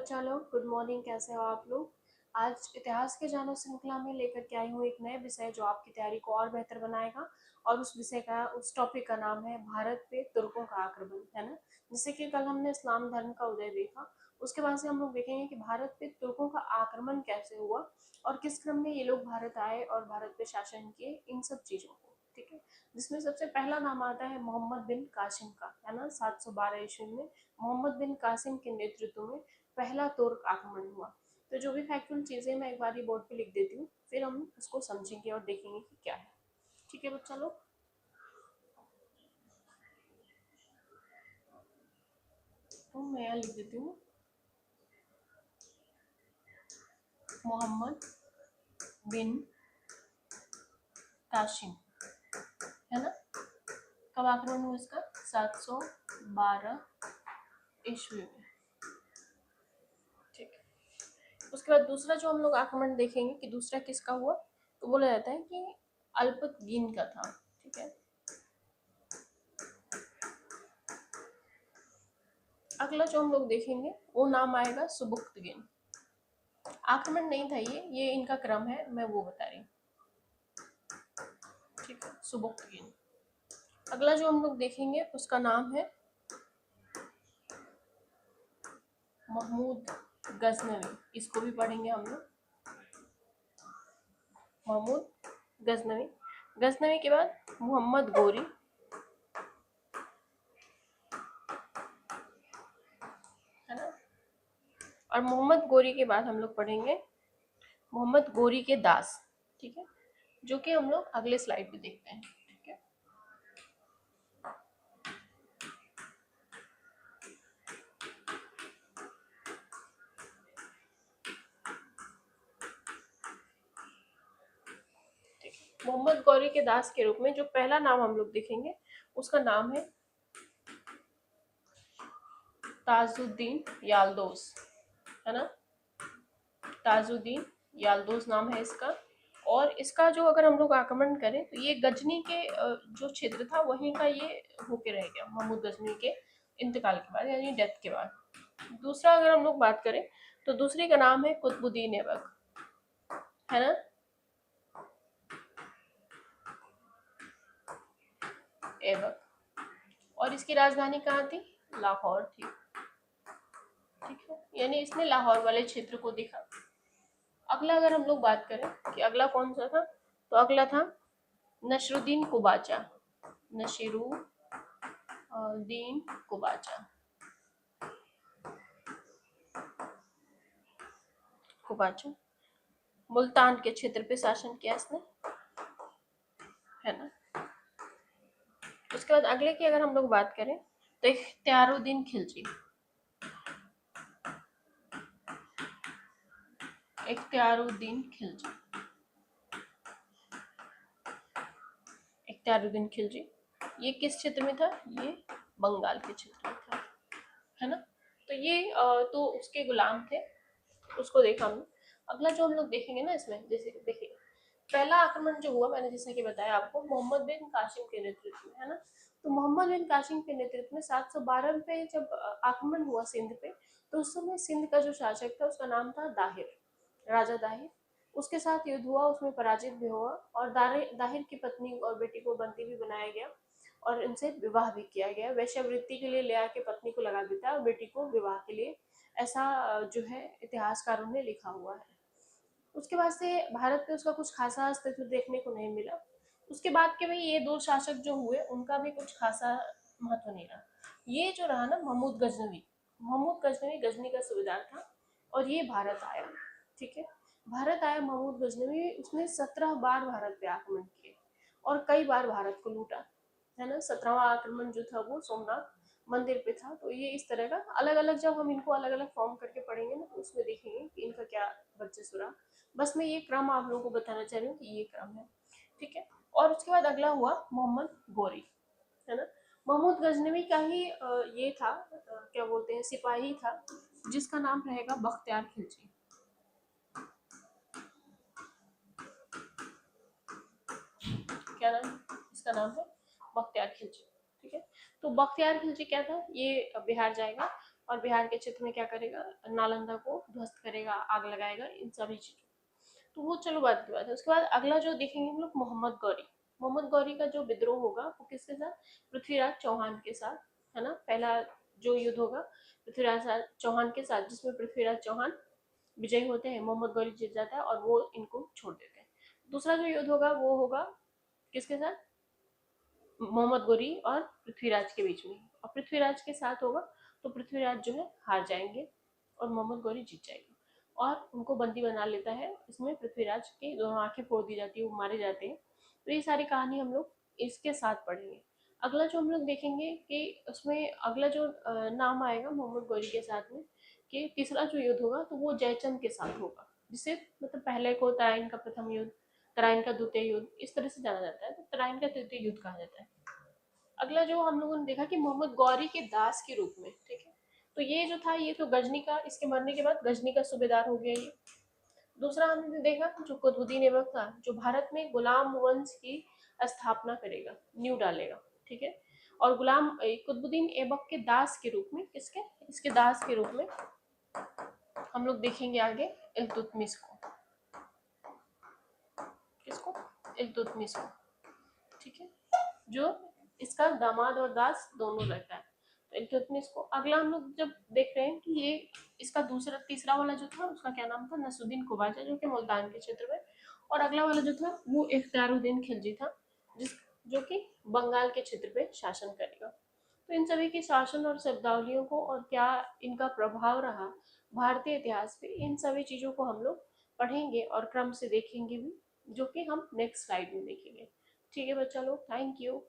बच्चा लोग, good morning. कैसे हो आप लोग? आज इतिहास के जानो श्रृंखला में लेकर के आई हूँ एक नए विषय जो आपकी तैयारी को और बेहतर बनाएगा। और उस टॉपिक का नाम है भारत पे तुर्कों का आक्रमण, है ना। जैसे कि कल हमने इस्लाम धर्म का उदय देखा, उसके बाद से हम लोग देखेंगे कि भारत पे तुर्कों का आक्रमण कैसे हुआ और किस क्रम में ये लोग भारत आए और भारत पे शासन किए, इन सब चीजों को। ठीक है। जिसमें सबसे पहला नाम आता है मोहम्मद बिन कासिम का, है ना। 712 ईस्वी में मोहम्मद बिन कासिम के नेतृत्व में पहला तुर्क आक्रमण हुआ। तो जो भी फैक्चुअल चीजें मैं एक बार बोर्ड पे लिख देती हूँ, फिर हम उसको समझेंगे और देखेंगे कि क्या है। ठीक है बच्चा लोग। तो मैं यहाँ लिख देती हूँ मोहम्मद बिन कासिम, है ना। कब आक्रमण हुआ इसका? 712 ईस्वी में। ठीक है। उसके बाद दूसरा जो हम लोग आक्रमण देखेंगे कि दूसरा किसका हुआ, तो बोला जाता है कि अल्पतगीन का था। ठीक है। अगला जो हम लोग देखेंगे वो नाम आएगा सुबुक्तगिन। आक्रमण नहीं था ये इनका क्रम है, मैं वो बता रही हूँ। ठीक है, सुबुक्तगिन। अगला जो हम लोग देखेंगे उसका नाम है महमूद गजनवी। इसको भी पढ़ेंगे हम लोग, महमूद गजनवी। गजनवी के बाद मोहम्मद गोरी, है ना। और मोहम्मद गोरी के बाद हम लोग पढ़ेंगे मोहम्मद गोरी के दास। ठीक है, जो कि हम लोग अगले स्लाइड पे देखते हैं। ठीक है। मोहम्मद गौरी के दास के रूप में जो पहला नाम हम लोग देखेंगे उसका नाम है ताजुद्दीन याल्दोस, है ना। ताजुद्दीन याल्दोस नाम है इसका। और इसका जो अगर हम लोग आक्रमण करें तो ये गजनी के जो क्षेत्र था वहीं का ये होके रह गया महमूद गजनी के इंतकाल के बाद, यानी डेथ के बाद। दूसरा अगर हम लोग बात करें तो दूसरे का नाम है कुतुबुद्दीन ऐबक, है ना। ऐबक। और इसकी राजधानी कहाँ थी? लाहौर थी। ठीक है, यानी इसने लाहौर वाले क्षेत्र को देखा। अगला अगर हम लोग बात करें कि अगला कौन सा था, तो अगला था नसरुद्दीन कुबाचा। नसीरुद्दीन कुबाचा। कुबाचा मुल्तान के क्षेत्र पे शासन किया इसने, है ना। उसके बाद अगले की अगर हम लोग बात करें तो इख्तियारुद्दीन खिलजी। इख्तियारुद्दीन खिलजी। इख्तियारुद्दीन खिलजी ये किस क्षेत्र में था? ये बंगाल के क्षेत्र में था, है ना। तो ये तो उसके गुलाम थे, उसको देखा हमने। अगला जो हम लोग देखेंगे ना इसमें, जैसे देखिए पहला आक्रमण जो हुआ मैंने जैसे कि बताया आपको मोहम्मद बिन कासिम के नेतृत्व में, है ना। तो मोहम्मद बिन कासिम के नेतृत्व में 712 पे जब आक्रमण हुआ सिंध पे, तो उस समय सिंध का जो शासक था उसका नाम था दाहिर, राजा दाहिर। उसके साथ युद्ध हुआ, उसमें पराजित भी हुआ और दाहिर की पत्नी और बेटी को बंदी भी बनाया गया और इनसे विवाह भी किया गया। वैश्यावृत्ति के लिए ले आके पत्नी को लगा देता है और बेटी को विवाह के लिए, ऐसा जो है इतिहासकारों ने लिखा हुआ है। उसके बाद से भारत पे उसका कुछ खासा अस्तित्व देखने को नहीं मिला। उसके बाद के भाई ये दो शासक जो हुए उनका भी कुछ खासा महत्व नहीं रहा। ये जो रहा ना महमूद गजनवी गजनी का सूबेदार था और ये भारत आया। ठीक है, भारत आया महमूद गजनवी। उसने 17 बार भारत पे आक्रमण किए और कई बार भारत को लूटा, है ना। 17वां आक्रमण जो था वो सोमनाथ मंदिर पे था। तो ये इस तरह का अलग अलग, जब हम इनको अलग अलग फॉर्म करके पढ़ेंगे ना तो उसमें देखेंगे कि इनका क्या वर्चस्व रहा। बस मैं ये क्रम आप लोगों को बताना चाह रही हूँ कि ये क्रम है। ठीक है। और उसके बाद अगला हुआ मोहम्मद गोरी, है ना। महमूद गजनवी का ही ये था, क्या बोलते हैं, सिपाही था, जिसका नाम रहेगा बख्तियार खिलजी। क्या नाम? इसका नाम है बख्तियार खिलजी। ठीक है। तो बख्तियार खिलजी क्या था? ये बिहार जाएगा और बिहार के क्षेत्र में क्या करेगा, नालंदा को ध्वस्त करेगा, आग लगाएगा, इन सभी चीजों। तो वो चलो बात की बात है। उसके बाद अगला जो देखेंगे हम लोग, मोहम्मद गौरी। मोहम्मद गौरी का जो विद्रोह होगा वो किसके साथ, पृथ्वीराज चौहान के साथ, है ना। पहला जो युद्ध होगा पृथ्वीराज चौहान के साथ, जिसमें पृथ्वीराज चौहान विजयी होते हैं, मोहम्मद गौरी जीत जाता है और वो इनको छोड़ देते हैं। दूसरा जो युद्ध होगा वो होगा किसके साथ, मोहम्मद गौरी और पृथ्वीराज के बीच में। और पृथ्वीराज के साथ होगा तो पृथ्वीराज जो है हार जाएंगे और मोहम्मद गौरी जीत जाएगा और उनको बंदी बना लेता है। इसमें पृथ्वीराज की दोनों आंखें फोड़ दी जाती है, वो मारे जाते हैं। तो ये सारी कहानी हम लोग इसके साथ पढ़ेंगे। अगला जो हम लोग देखेंगे कि उसमें अगला जो नाम आएगा मोहम्मद गौरी के साथ में, कि तीसरा जो युद्ध होगा तो वो जयचंद के साथ होगा, जिसे मतलब पहले को तराइन का प्रथम युद्ध, तराइन का द्वितीय युद्ध, इस तरह से जाना जाता है। तो तराइन का तृतीय युद्ध कहा जाता है। अगला जो हम लोगों ने देखा कि मोहम्मद गौरी के दास के रूप में, ठीक है। तो ये जो था ये तो गजनी का, इसके मरने के बाद गजनी का सूबेदार हो गया ये। दूसरा हमने देखा जो कुतुबुद्दीन ऐबक था, जो भारत में गुलाम वंश की स्थापना करेगा, न्यू डालेगा, ठीक है। और गुलाम कुतुबुद्दीन ऐबक के दास के रूप में, किसके, इसके दास के रूप में हम लोग देखेंगे आगे इल्तुतमिश को। किसको, इल्तुतमिश को, ठीक है, जो इसका दामाद और दास दोनों रहता है। तो इल्तुतमिश को अगला हम लोग जब देख रहे हैं कि ये इसका दूसरा तीसरा वाला जो था उसका क्या नाम था, नसरुद्दीन खुवाजा, जो कि मुल्तान के क्षेत्र में। और अगला वाला जो था वो इख्तियारुद्दीन खिलजी था, जिस जो कि बंगाल के क्षेत्र पे शासन करेगा। तो इन सभी के शासन और शब्दावलियों को और क्या इनका प्रभाव रहा भारतीय इतिहास पे, इन सभी चीज़ों को हम लोग पढ़ेंगे और क्रम से देखेंगे भी, जो कि हम नेक्स्ट स्लाइड में देखेंगे। ठीक है बच्चा लोग, थैंक यू।